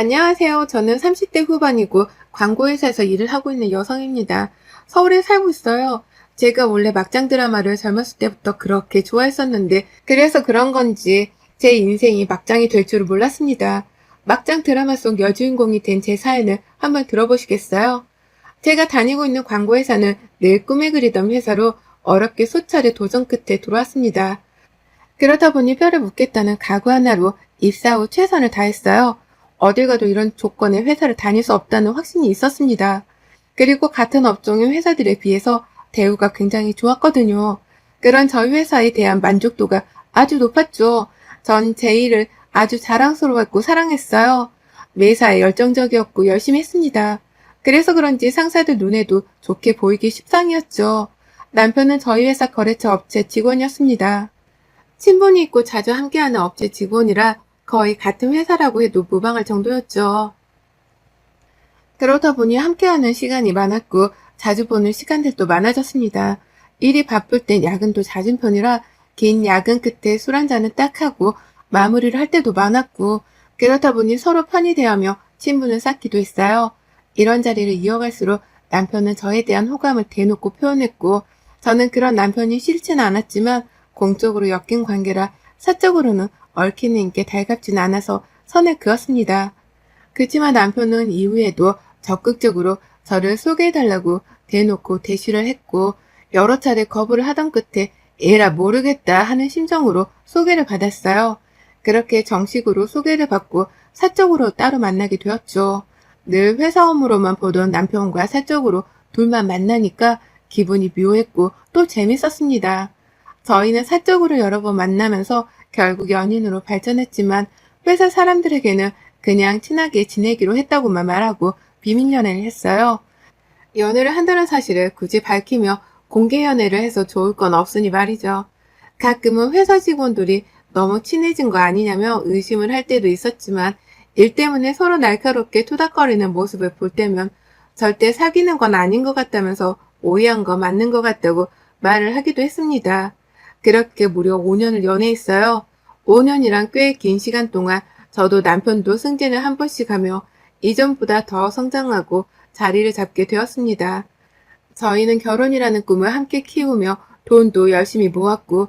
안녕하세요. 저는 30대 후반이고 광고회사에서 일을 하고 있는 여성입니다. 서울에 살고 있어요. 제가 원래 막장 드라마를 젊었을 때부터 그렇게 좋아했었는데 그래서 그런 건지 제 인생이 막장이 될 줄을 몰랐습니다. 막장 드라마 속 여주인공이 된 제 사연을 한번 들어보시겠어요? 제가 다니고 있는 광고회사는 늘 꿈에 그리던 회사로 어렵게 수차례 도전 끝에 들어왔습니다. 그러다 보니 뼈를 묻겠다는 각오 하나로 입사 후 최선을 다했어요. 어딜 가도 이런 조건의 회사를 다닐 수 없다는 확신이 있었습니다. 그리고 같은 업종의 회사들에 비해서 대우가 굉장히 좋았거든요. 그런 저희 회사에 대한 만족도가 아주 높았죠. 전 제 일을 아주 자랑스러워했고 사랑했어요. 매사에 열정적이었고 열심히 했습니다. 그래서 그런지 상사들 눈에도 좋게 보이기 십상이었죠. 남편은 저희 회사 거래처 업체 직원이었습니다. 친분이 있고 자주 함께하는 업체 직원이라 거의 같은 회사라고 해도 무방할 정도였죠. 그러다 보니 함께하는 시간이 많았고 자주 보는 시간들도 많아졌습니다. 일이 바쁠 땐 야근도 잦은 편이라 긴 야근 끝에 술 한잔은 딱 하고 마무리를 할 때도 많았고 그렇다 보니 서로 편히 대하며 친분을 쌓기도 했어요. 이런 자리를 이어갈수록 남편은 저에 대한 호감을 대놓고 표현했고 저는 그런 남편이 싫지는 않았지만 공적으로 엮인 관계라 사적으로는 얽히는 인게 달갑진 않아서 선을 그었습니다. 그치만 남편은 이후에도 적극적으로 저를 소개해달라고 대놓고 대시를 했고 여러 차례 거부를 하던 끝에 에라 모르겠다 하는 심정으로 소개를 받았어요. 그렇게 정식으로 소개를 받고 사적으로 따로 만나게 되었죠. 늘 회사 업무로만 보던 남편과 사적으로 둘만 만나니까 기분이 묘했고 또 재밌었습니다. 저희는 사적으로 여러 번 만나면서 결국 연인으로 발전했지만 회사 사람들에게는 그냥 친하게 지내기로 했다고만 말하고 비밀 연애를 했어요. 연애를 한다는 사실을 굳이 밝히며 공개 연애를 해서 좋을 건 없으니 말이죠. 가끔은 회사 직원들이 너무 친해진 거 아니냐며 의심을 할 때도 있었지만 일 때문에 서로 날카롭게 투닥거리는 모습을 볼 때면 절대 사귀는 건 아닌 것 같다면서 오해한 거 맞는 것 같다고 말을 하기도 했습니다. 그렇게 무려 5년을 연애했어요. 5년이란 꽤 긴 시간 동안 저도 남편도 승진을 한 번씩 하며 이전보다 더 성장하고 자리를 잡게 되었습니다. 저희는 결혼이라는 꿈을 함께 키우며 돈도 열심히 모았고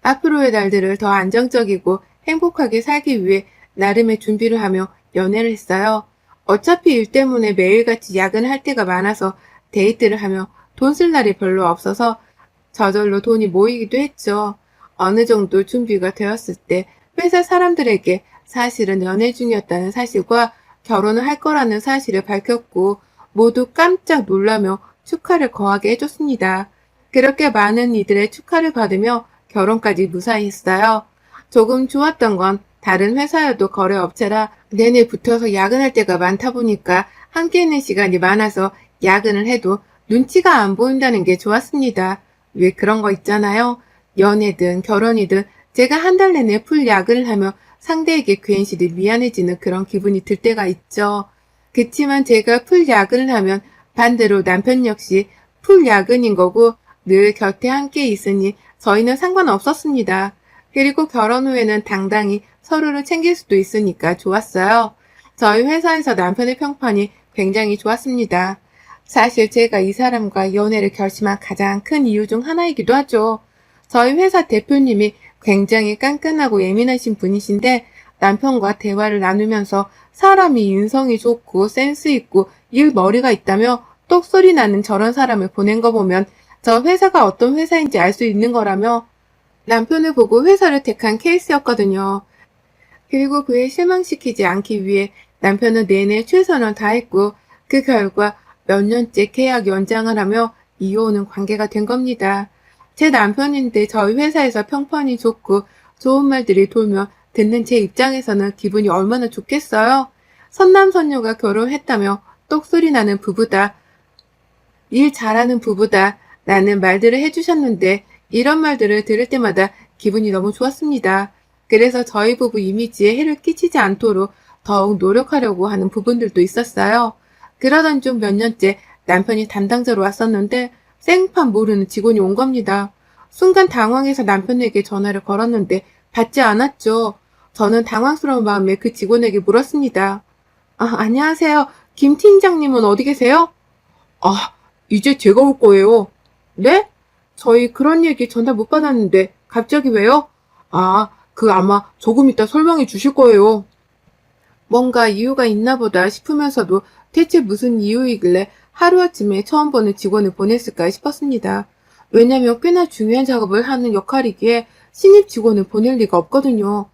앞으로의 날들을 더 안정적이고 행복하게 살기 위해 나름의 준비를 하며 연애를 했어요. 어차피 일 때문에 매일같이 야근을 할 때가 많아서 데이트를 하며 돈 쓸 날이 별로 없어서 저절로 돈이 모이기도 했죠. 어느 정도 준비가 되었을 때 회사 사람들에게 사실은 연애 중이었다는 사실과 결혼을 할 거라는 사실을 밝혔고 모두 깜짝 놀라며 축하를 거하게 해줬습니다. 그렇게 많은 이들의 축하를 받으며 결혼까지 무사히 했어요. 조금 좋았던 건 다른 회사여도 거래업체라 내내 붙어서 야근할 때가 많다 보니까 함께 있는 시간이 많아서 야근을 해도 눈치가 안 보인다는 게 좋았습니다. 왜 그런 거 있잖아요. 연애든 결혼이든 제가 한 달 내내 풀 야근을 하며 상대에게 괜시리 미안해지는 그런 기분이 들 때가 있죠. 그치만 제가 풀 야근을 하면 반대로 남편 역시 풀 야근인 거고 늘 곁에 함께 있으니 저희는 상관없었습니다. 그리고 결혼 후에는 당당히 서로를 챙길 수도 있으니까 좋았어요. 저희 회사에서 남편의 평판이 굉장히 좋았습니다. 사실 제가 이 사람과 연애를 결심한 가장 큰 이유 중 하나이기도 하죠. 저희 회사 대표님이 굉장히 깐깐하고 예민하신 분이신데 남편과 대화를 나누면서 사람이 인성이 좋고 센스 있고 일머리가 있다며 똑소리 나는 저런 사람을 보낸 거 보면 저 회사가 어떤 회사인지 알 수 있는 거라며 남편을 보고 회사를 택한 케이스였거든요. 그리고 그에 실망시키지 않기 위해 남편은 내내 최선을 다했고 그 결과 몇 년째 계약 연장을 하며 이어오는 관계가 된 겁니다. 제 남편인데 저희 회사에서 평판이 좋고 좋은 말들이 돌며 듣는 제 입장에서는 기분이 얼마나 좋겠어요. 선남선녀가 결혼했다며 똑소리 나는 부부다. 일 잘하는 부부다. 라는 말들을 해주셨는데 이런 말들을 들을 때마다 기분이 너무 좋았습니다. 그래서 저희 부부 이미지에 해를 끼치지 않도록 더욱 노력하려고 하는 부분들도 있었어요. 그러던 중 몇 년째 남편이 담당자로 왔었는데 생판 모르는 직원이 온 겁니다. 순간 당황해서 남편에게 전화를 걸었는데 받지 않았죠. 저는 당황스러운 마음에 그 직원에게 물었습니다. 안녕하세요. 김 팀장님은 어디 계세요? 아, 이제 제가 올 거예요. 네? 저희 그런 얘기 전달 못 받았는데 갑자기 왜요? 아마 조금 이따 설명해 주실 거예요. 뭔가 이유가 있나 보다 싶으면서도 대체 무슨 이유이길래 하루아침에 처음 보는 직원을 보냈을까 싶었습니다. 왜냐면 꽤나 중요한 작업을 하는 역할이기에 신입 직원을 보낼 리가 없거든요.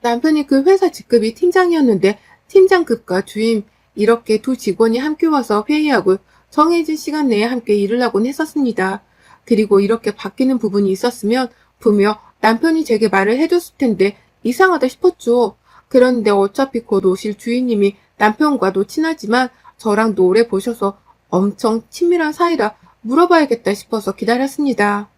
남편이 그 회사 직급이 팀장이었는데 팀장급과 주임 이렇게 두 직원이 함께 와서 회의하고 정해진 시간 내에 함께 일을 하곤 했었습니다. 그리고 이렇게 바뀌는 부분이 있었으면 분명 남편이 제게 말을 해줬을 텐데 이상하다 싶었죠. 그런데 어차피 곧 오실 주인님이 남편과도 친하지만 저랑도 오래 보셔서 엄청 친밀한 사이라 물어봐야겠다 싶어서 기다렸습니다.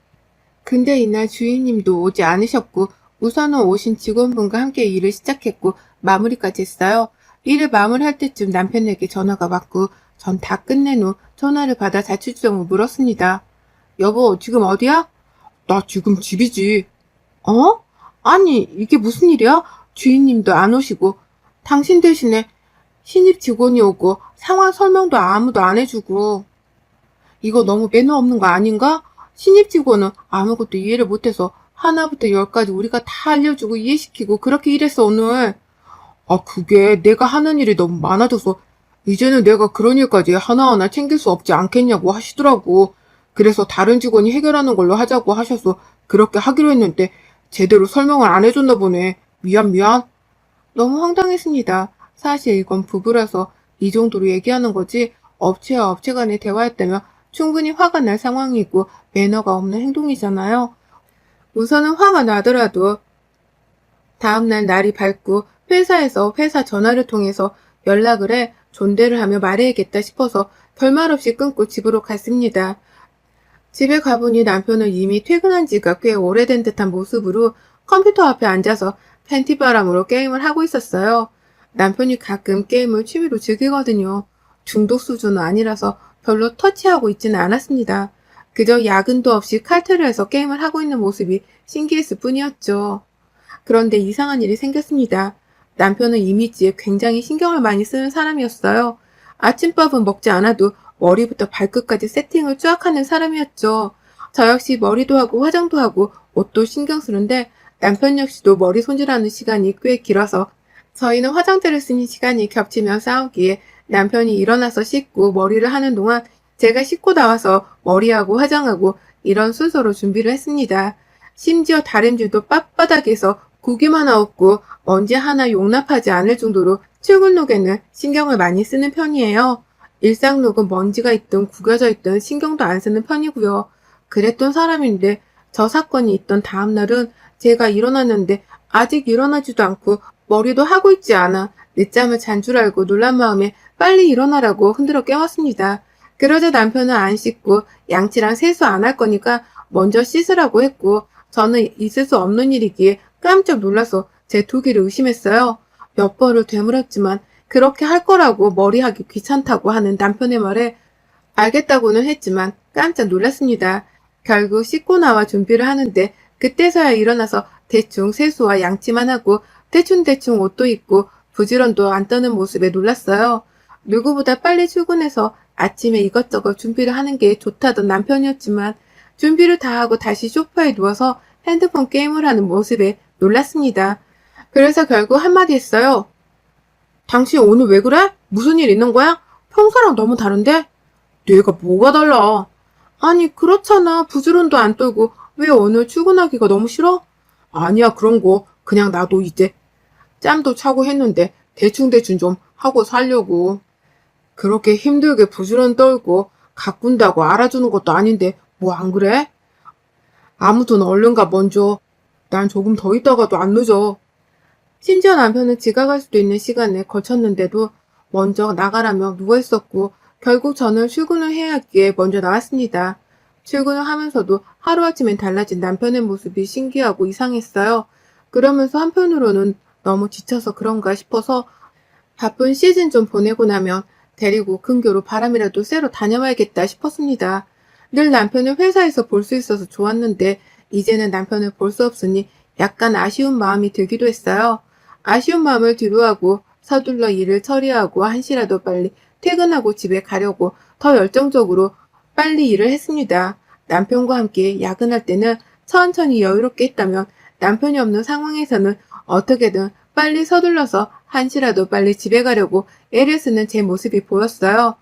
근데 이날 주인님도 오지 않으셨고 우선은 오신 직원분과 함께 일을 시작했고 마무리까지 했어요. 일을 마무리할 때쯤 남편에게 전화가 왔고 전 다 끝낸 후 전화를 받아 자취주점을 물었습니다. 여보, 지금 어디야? 나 지금 집이지. 어? 아니, 이게 무슨 일이야? 주인님도 안 오시고 당신 대신에 신입 직원이 오고 상황 설명도 아무도 안 해주고 이거 너무 매너 없는 거 아닌가? 신입 직원은 아무것도 이해를 못해서 하나부터 열까지 우리가 다 알려주고 이해시키고 그렇게 일했어, 오늘. 그게 내가 하는 일이 너무 많아져서 이제는 내가 그런 일까지 하나하나 챙길 수 없지 않겠냐고 하시더라고. 그래서 다른 직원이 해결하는 걸로 하자고 하셔서 그렇게 하기로 했는데 제대로 설명을 안 해줬나 보네. 미안. 너무 황당했습니다. 사실 이건 부부라서 이 정도로 얘기하는 거지 업체와 업체 간의 대화였다면 충분히 화가 날 상황이고 매너가 없는 행동이잖아요. 우선은 화가 나더라도 다음날 날이 밝고 회사에서 회사 전화를 통해서 연락을 해 존대를 하며 말해야겠다 싶어서 별말 없이 끊고 집으로 갔습니다. 집에 가보니 남편은 이미 퇴근한 지가 꽤 오래된 듯한 모습으로 컴퓨터 앞에 앉아서 팬티바람으로 게임을 하고 있었어요. 남편이 가끔 게임을 취미로 즐기거든요. 중독 수준은 아니라서 별로 터치하고 있지는 않았습니다. 그저 야근도 없이 칼퇴를 해서 게임을 하고 있는 모습이 신기했을 뿐이었죠. 그런데 이상한 일이 생겼습니다. 남편은 이미지에 굉장히 신경을 많이 쓰는 사람이었어요. 아침밥은 먹지 않아도 머리부터 발끝까지 세팅을 쫙 하는 사람이었죠. 저 역시 머리도 하고 화장도 하고 옷도 신경 쓰는데 남편 역시도 머리 손질하는 시간이 꽤 길어서 저희는 화장대를 쓰는 시간이 겹치며 싸우기에 남편이 일어나서 씻고 머리를 하는 동안 제가 씻고 나와서 머리하고 화장하고 이런 순서로 준비를 했습니다. 심지어 다림질도 빳빳하게서 구김 하나 없고 먼지 하나 용납하지 않을 정도로 출근룩에는 신경을 많이 쓰는 편이에요. 일상룩은 먼지가 있든 구겨져 있든 신경도 안 쓰는 편이고요. 그랬던 사람인데 저 사건이 있던 다음 날은 제가 일어났는데 아직 일어나지도 않고 머리도 하고 있지 않아 늦잠을 잔 줄 알고 놀란 마음에 빨리 일어나라고 흔들어 깨웠습니다. 그러자 남편은 안 씻고 양치랑 세수 안 할 거니까 먼저 씻으라고 했고 저는 있을 수 없는 일이기에 깜짝 놀라서 제 두기를 의심했어요. 몇 번을 되물었지만 그렇게 할 거라고 머리하기 귀찮다고 하는 남편의 말에 알겠다고는 했지만 깜짝 놀랐습니다. 결국 씻고 나와 준비를 하는데 그때서야 일어나서 대충 세수와 양치만 하고 대충대충 옷도 입고 부지런도 안 떠는 모습에 놀랐어요. 누구보다 빨리 출근해서 아침에 이것저것 준비를 하는 게 좋다던 남편이었지만 준비를 다 하고 다시 소파에 누워서 핸드폰 게임을 하는 모습에 놀랐습니다. 그래서 결국 한마디 했어요. 당신 오늘 왜 그래? 무슨 일 있는 거야? 평소랑 너무 다른데? 내가 뭐가 달라? 아니 그렇잖아. 부지런도 안 떨고 왜 오늘 출근하기가 너무 싫어? 아니야 그런 거 그냥 나도 이제 짬도 차고 했는데 대충대충 좀 하고 살려고. 그렇게 힘들게 부지런 떨고 가꾼다고 알아주는 것도 아닌데 뭐 안 그래? 아무튼 얼른 가 먼저. 난 조금 더 있다가도 안 늦어. 심지어 남편은 지각할 수도 있는 시간에 걸쳤는데도 먼저 나가라며 누워있었고 결국 저는 출근을 해야 하기에 먼저 나왔습니다. 출근을 하면서도 하루아침에 달라진 남편의 모습이 신기하고 이상했어요. 그러면서 한편으로는 너무 지쳐서 그런가 싶어서 바쁜 시즌 좀 보내고 나면 데리고 근교로 바람이라도 쐬러 다녀와야겠다 싶었습니다. 늘 남편을 회사에서 볼 수 있어서 좋았는데 이제는 남편을 볼 수 없으니 약간 아쉬운 마음이 들기도 했어요. 아쉬운 마음을 뒤로하고 서둘러 일을 처리하고 한시라도 빨리 퇴근하고 집에 가려고 더 열정적으로 빨리 일을 했습니다. 남편과 함께 야근할 때는 천천히 여유롭게 했다면 남편이 없는 상황에서는 어떻게든 빨리 서둘러서 한시라도 빨리 집에 가려고 애를 쓰는 제 모습이 보였어요.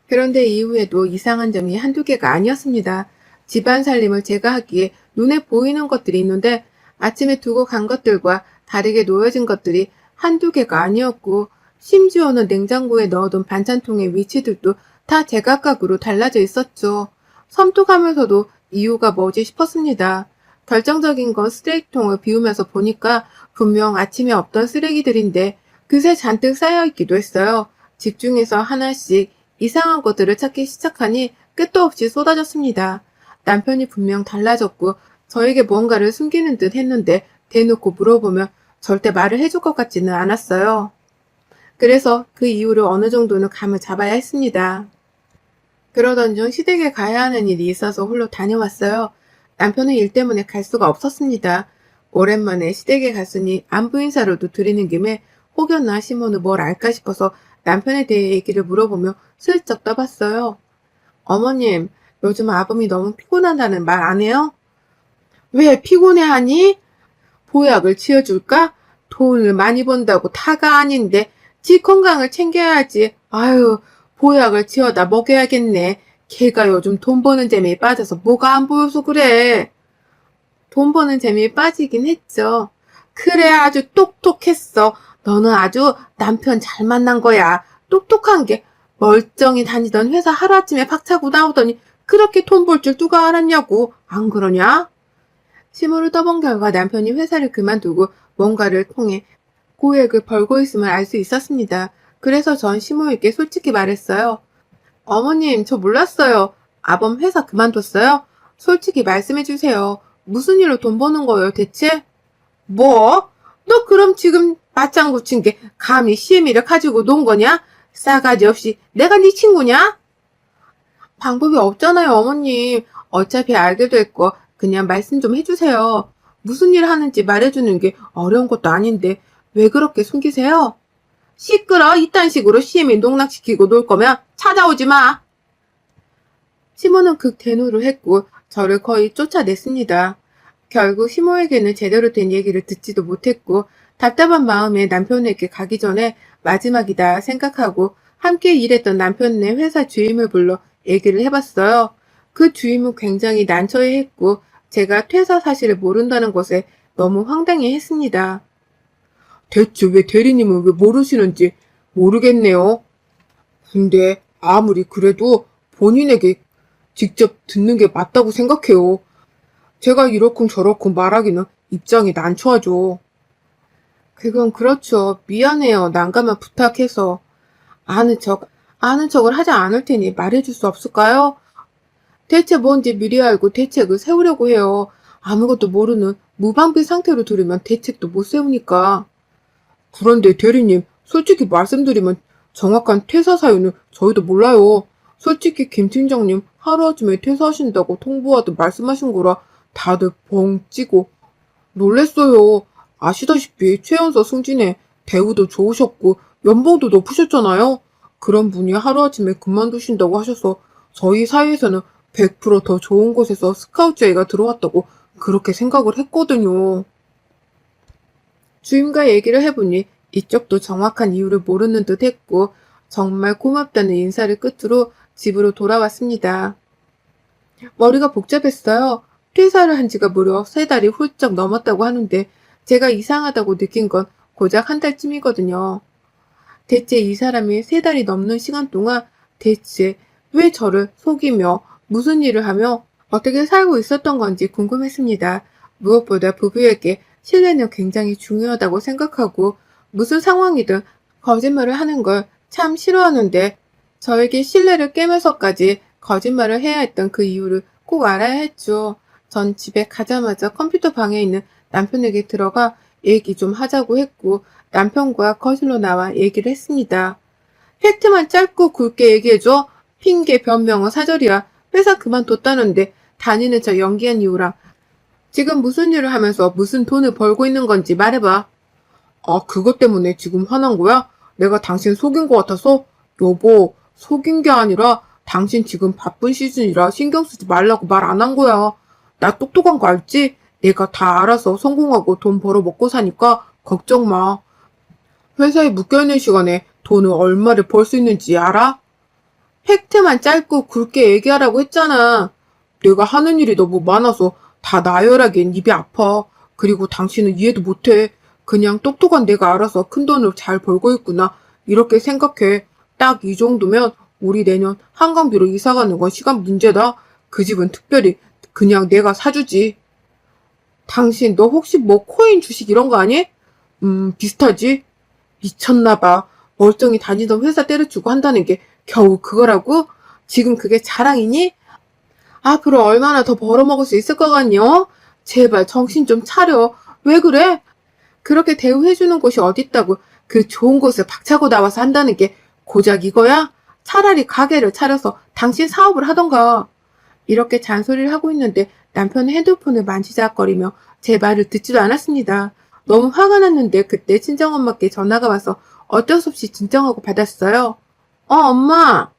그런데 이후에도 이상한 점이 한두 개가 아니었습니다. 집안 살림을 제가 하기에 눈에 보이는 것들이 있는데 아침에 두고 간 것들과 다르게 놓여진 것들이 한두 개가 아니었고 심지어는 냉장고에 넣어둔 반찬통의 위치들도 다 제각각으로 달라져 있었죠. 섬뜩하면서도 이유가 뭐지 싶었습니다. 결정적인 건 쓰레기통을 비우면서 보니까 분명 아침에 없던 쓰레기들인데 그새 잔뜩 쌓여있기도 했어요. 집중해서 하나씩 이상한 것들을 찾기 시작하니 끝도 없이 쏟아졌습니다. 남편이 분명 달라졌고 저에게 뭔가를 숨기는 듯 했는데 대놓고 물어보면 절대 말을 해줄 것 같지는 않았어요. 그래서 그 이유를 어느 정도는 감을 잡아야 했습니다. 그러던 중 시댁에 가야 하는 일이 있어서 홀로 다녀왔어요. 남편은 일 때문에 갈 수가 없었습니다. 오랜만에 시댁에 갔으니 안부 인사로도 드리는 김에 혹여나 시모는 뭘 알까 싶어서 남편에 대해 얘기를 물어보며 슬쩍 떠봤어요. 어머님, 요즘 아범이 너무 피곤하다는 말 안 해요? 왜 피곤해하니? 보약을 지어줄까? 돈을 많이 번다고 다가 아닌데 지 건강을 챙겨야지. 아유, 보약을 지어다 먹여야겠네. 걔가 요즘 돈 버는 재미에 빠져서 뭐가 안 보여서 그래. 돈 버는 재미에 빠지긴 했죠. 그래, 아주 똑똑했어. 너는 아주 남편 잘 만난 거야. 똑똑한 게 멀쩡히 다니던 회사 하루아침에 박차고 나오더니 그렇게 돈 벌 줄 누가 알았냐고. 안 그러냐? 시무를 떠본 결과 남편이 회사를 그만두고 뭔가를 통해 고액을 벌고 있음을 알 수 있었습니다. 그래서 전 시모에게 솔직히 말했어요. 어머님, 저 몰랐어요. 아범 회사 그만뒀어요? 솔직히 말씀해주세요. 무슨 일로 돈 버는 거예요, 대체? 뭐? 너 그럼 지금 맞장구 친 게 감히 시애미를 가지고 논 거냐? 싸가지 없이 내가 네 친구냐? 방법이 없잖아요, 어머님. 어차피 알게 될 거 그냥 말씀 좀 해주세요. 무슨 일 하는지 말해주는 게 어려운 것도 아닌데 왜 그렇게 숨기세요? 시끄러. 이딴 식으로 시애미 농락시키고 놀 거면 찾아오지 마. 시모는 극대노를 했고 저를 거의 쫓아냈습니다. 결국 시모에게는 제대로 된 얘기를 듣지도 못했고 답답한 마음에 남편에게 가기 전에 마지막이다 생각하고 함께 일했던 남편네 회사 주임을 불러 얘기를 해봤어요. 그 주임은 굉장히 난처해했고 제가 퇴사 사실을 모른다는 것에 너무 황당해했습니다. 대체 왜 대리님은 왜 모르시는지 모르겠네요. 근데 아무리 그래도 본인에게 직접 듣는 게 맞다고 생각해요. 제가 이러쿵저러쿵 말하기는 입장이 난처하죠. 그건 그렇죠. 미안해요. 난감한 부탁해서. 아는 척을 하지 않을 테니 말해줄 수 없을까요? 대체 뭔지 미리 알고 대책을 세우려고 해요. 아무것도 모르는 무방비 상태로 들으면 대책도 못 세우니까. 그런데 대리님, 솔직히 말씀드리면 정확한 퇴사 사유는 저희도 몰라요. 솔직히 김 팀장님 하루아침에 퇴사하신다고 통보하듯 말씀하신 거라 다들 뻥 찌고 놀랬어요. 아시다시피 최연소 승진에 대우도 좋으셨고 연봉도 높으셨잖아요. 그런 분이 하루아침에 그만두신다고 하셔서 저희 사이에서는 100%더 좋은 곳에서 스카우트 제의가 들어왔다고 그렇게 생각을 했거든요. 주임과 얘기를 해보니 이쪽도 정확한 이유를 모르는 듯 했고 정말 고맙다는 인사를 끝으로 집으로 돌아왔습니다. 머리가 복잡했어요. 퇴사를 한 지가 무려 3달이 훌쩍 넘었다고 하는데 제가 이상하다고 느낀 건 고작 한 달쯤이거든요. 대체 이 사람이 3달이 넘는 시간 동안 대체 왜 저를 속이며 무슨 일을 하며 어떻게 살고 있었던 건지 궁금했습니다. 무엇보다 부부에게 신뢰는 굉장히 중요하다고 생각하고 무슨 상황이든 거짓말을 하는 걸 참 싫어하는데 저에게 신뢰를 깨면서까지 거짓말을 해야 했던 그 이유를 꼭 알아야 했죠. 전 집에 가자마자 컴퓨터 방에 있는 남편에게 들어가 얘기 좀 하자고 했고 남편과 거실로 나와 얘기를 했습니다. 팩트만 짧고 굵게 얘기해줘. 핑계 변명은 사절이야. 회사 그만뒀다는데 다니는 저 연기한 이유랑 지금 무슨 일을 하면서 무슨 돈을 벌고 있는 건지 말해봐. 아, 그것 때문에 지금 화난 거야? 내가 당신 속인 것 같아서? 여보, 속인 게 아니라 당신 지금 바쁜 시즌이라 신경 쓰지 말라고 말 안 한 거야. 나 똑똑한 거 알지? 내가 다 알아서 성공하고 돈 벌어 먹고 사니까 걱정 마. 회사에 묶여있는 시간에 돈을 얼마를 벌 수 있는지 알아? 팩트만 짧고 굵게 얘기하라고 했잖아. 내가 하는 일이 너무 많아서 다 나열하기엔 입이 아파. 그리고 당신은 이해도 못해. 그냥 똑똑한 내가 알아서 큰 돈을 잘 벌고 있구나. 이렇게 생각해. 딱 이 정도면 우리 내년 한강뷰로 이사 가는 건 시간 문제다. 그 집은 특별히 그냥 내가 사주지. 당신 너 혹시 뭐 코인 주식 이런 거 아니? 비슷하지? 미쳤나 봐. 멀쩡히 다니던 회사 때려치고 한다는 게 겨우 그거라고? 지금 그게 자랑이니? 앞으로 얼마나 더 벌어먹을 수 있을 것 같냐? 제발 정신 좀 차려. 왜 그래? 그렇게 대우해주는 곳이 어딨다고 그 좋은 곳을 박차고 나와서 한다는 게 고작 이거야? 차라리 가게를 차려서 당신 사업을 하던가. 이렇게 잔소리를 하고 있는데 남편은 핸드폰을 만지작거리며 제 말을 듣지도 않았습니다. 너무 화가 났는데 그때 친정엄마께 전화가 와서 어쩔 수 없이 진정하고 받았어요. 엄마.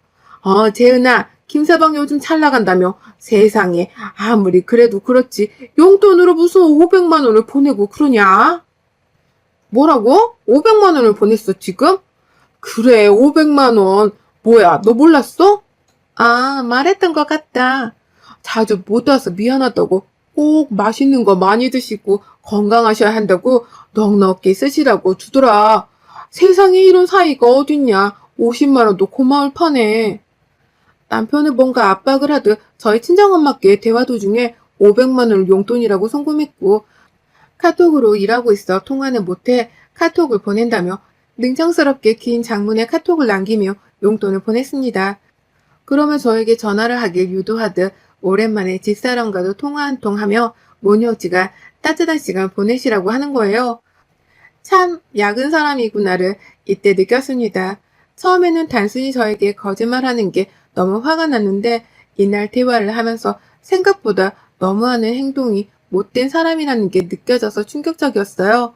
재은아, 김서방 요즘 잘 나간다며. 세상에, 아무리 그래도 그렇지. 용돈으로 무슨 500만 원을 보내고 그러냐? 뭐라고? 500만 원을 보냈어, 지금? 그래, 500만 원. 뭐야, 너 몰랐어? 말했던 것 같다. 자주 못 와서 미안하다고. 꼭 맛있는 거 많이 드시고 건강하셔야 한다고 넉넉히 쓰시라고 주더라. 세상에 이런 사이가 어딨냐. 50만 원도 고마울 판에. 남편은 뭔가 압박을 하듯 저희 친정엄마께 대화 도중에 500만 원을 용돈이라고 송금했고 카톡으로 일하고 있어 통화는 못해 카톡을 보낸다며 능청스럽게 긴 장문의 카톡을 남기며 용돈을 보냈습니다. 그러면 저에게 전화를 하길 유도하듯 오랜만에 집사람과도 통화 한 통 하며 모녀지가 따뜻한 시간 보내시라고 하는 거예요. 참 야근 사람이구나를 이때 느꼈습니다. 처음에는 단순히 저에게 거짓말하는 게 너무 화가 났는데 이날 대화를 하면서 생각보다 너무하는 행동이 못된 사람이라는 게 느껴져서 충격적이었어요.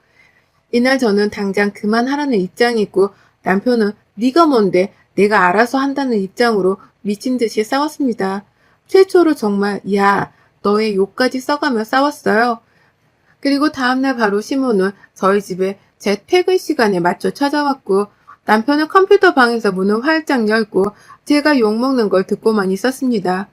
이날 저는 당장 그만하라는 입장이고 남편은 네가 뭔데 내가 알아서 한다는 입장으로 미친 듯이 싸웠습니다. 최초로 정말 야 너의 욕까지 써가며 싸웠어요. 그리고 다음날 바로 시모는 저희 집에 제 퇴근 시간에 맞춰 찾아왔고 남편은 컴퓨터 방에서 문을 활짝 열고 제가 욕먹는 걸 듣고만 있었습니다.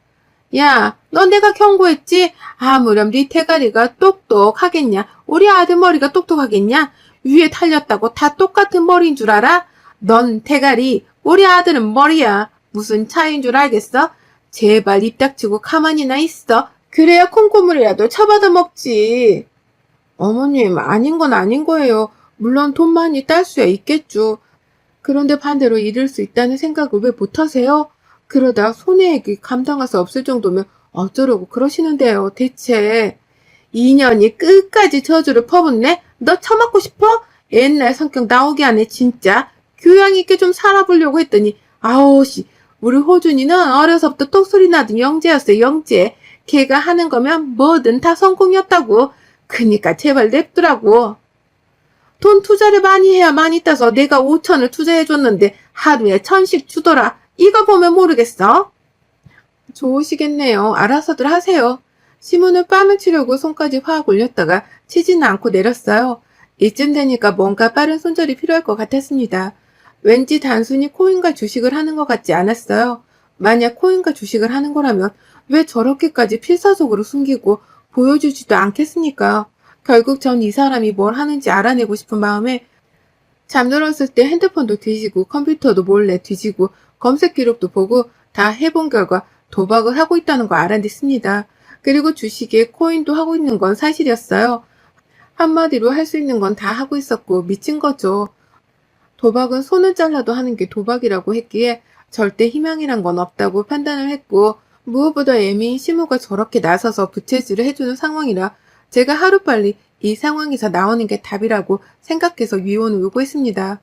야, 너 내가 경고했지? 아무렴 네 대가리가 똑똑하겠냐? 우리 아들 머리가 똑똑하겠냐? 위에 탈렸다고 다 똑같은 머리인 줄 알아? 넌 대가리, 우리 아들은 머리야. 무슨 차이인 줄 알겠어? 제발 입 닥치고 가만히나 있어. 그래야 콩고물이라도 쳐받아 먹지. 어머님, 아닌 건 아닌 거예요. 물론 돈 많이 딸 수야 있겠죠. 그런데 반대로 잃을 수 있다는 생각을 왜 못하세요? 그러다 손해액이 감당할 수 없을 정도면 어쩌려고 그러시는데요, 대체. 2년이 끝까지 저주를 퍼붓네? 너 처맞고 싶어? 옛날 성격 나오게 하네, 진짜. 교양 있게 좀 살아보려고 했더니, 아오씨, 우리 호준이는 어려서부터 똑소리 나던 영재였어요, 영재. 걔가 하는 거면 뭐든 다 성공이었다고. 그니까 제발 냅두라고. 돈 투자를 많이 해야 많이 따서 내가 5천을 투자해줬는데 하루에 1,000씩 주더라. 이거 보면 모르겠어? 좋으시겠네요. 알아서들 하세요. 시문을 뺨을 치려고 손까지 확 올렸다가 치지는 않고 내렸어요. 이쯤 되니까 뭔가 빠른 손절이 필요할 것 같았습니다. 왠지 단순히 코인과 주식을 하는 것 같지 않았어요. 만약 코인과 주식을 하는 거라면 왜 저렇게까지 필사적으로 숨기고 보여주지도 않겠습니까? 결국 전 이 사람이 뭘 하는지 알아내고 싶은 마음에 잠들었을 때 핸드폰도 뒤지고 컴퓨터도 몰래 뒤지고 검색 기록도 보고 다 해본 결과 도박을 하고 있다는 거 알아냈습니다. 그리고 주식에 코인도 하고 있는 건 사실이었어요. 한마디로 할 수 있는 건 다 하고 있었고 미친 거죠. 도박은 손을 잘라도 하는 게 도박이라고 했기에 절대 희망이란 건 없다고 판단을 했고 무엇보다 애미인 시모가 저렇게 나서서 부채질을 해주는 상황이라 제가 하루빨리 이 상황에서 나오는 게 답이라고 생각해서 이혼을 요구했습니다.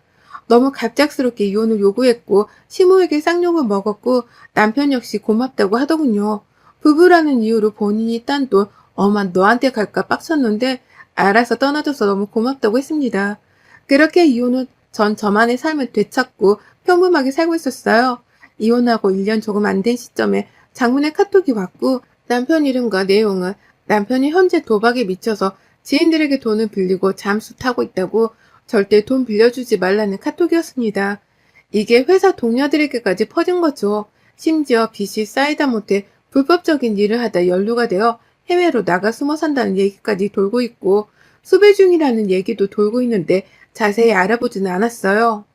너무 갑작스럽게 이혼을 요구했고 시모에게 쌍욕을 먹었고 남편 역시 고맙다고 하더군요. 부부라는 이유로 본인이 딴 돈 엄마 너한테 갈까 빡쳤는데 알아서 떠나줘서 너무 고맙다고 했습니다. 그렇게 이혼은 전 저만의 삶을 되찾고 평범하게 살고 있었어요. 이혼하고 1년 조금 안 된 시점에 장문의 카톡이 왔고 남편 이름과 내용은 남편이 현재 도박에 미쳐서 지인들에게 돈을 빌리고 잠수 타고 있다고 절대 돈 빌려주지 말라는 카톡이었습니다. 이게 회사 동료들에게까지 퍼진 거죠. 심지어 빚이 쌓이다 못해 불법적인 일을 하다 연루가 되어 해외로 나가 숨어 산다는 얘기까지 돌고 있고 수배 중이라는 얘기도 돌고 있는데 자세히 알아보지는 않았어요.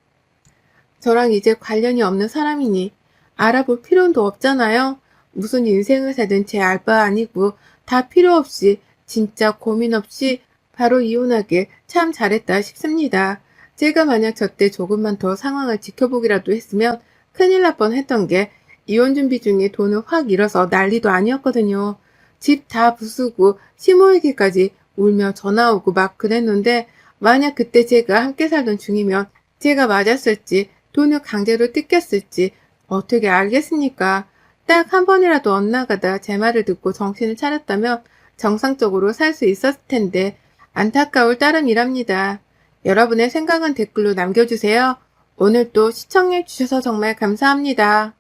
저랑 이제 관련이 없는 사람이니 알아볼 필요도 없잖아요. 무슨 인생을 살든 제 알 바 아니고 다 필요 없이 진짜 고민 없이 바로 이혼하길 참 잘했다 싶습니다. 제가 만약 저때 조금만 더 상황을 지켜보기라도 했으면 큰일 날 뻔했던 게 이혼 준비 중에 돈을 확 잃어서 난리도 아니었거든요. 집 다 부수고 시모이기까지 울며 전화 오고 막 그랬는데 만약 그때 제가 함께 살던 중이면 제가 맞았을지 돈을 강제로 뜯겼을지 어떻게 알겠습니까? 딱 한 번이라도 엇나가다 제 말을 듣고 정신을 차렸다면 정상적으로 살 수 있었을 텐데 안타까울 따름이랍니다. 여러분의 생각은 댓글로 남겨주세요. 오늘 또 시청해주셔서 정말 감사합니다.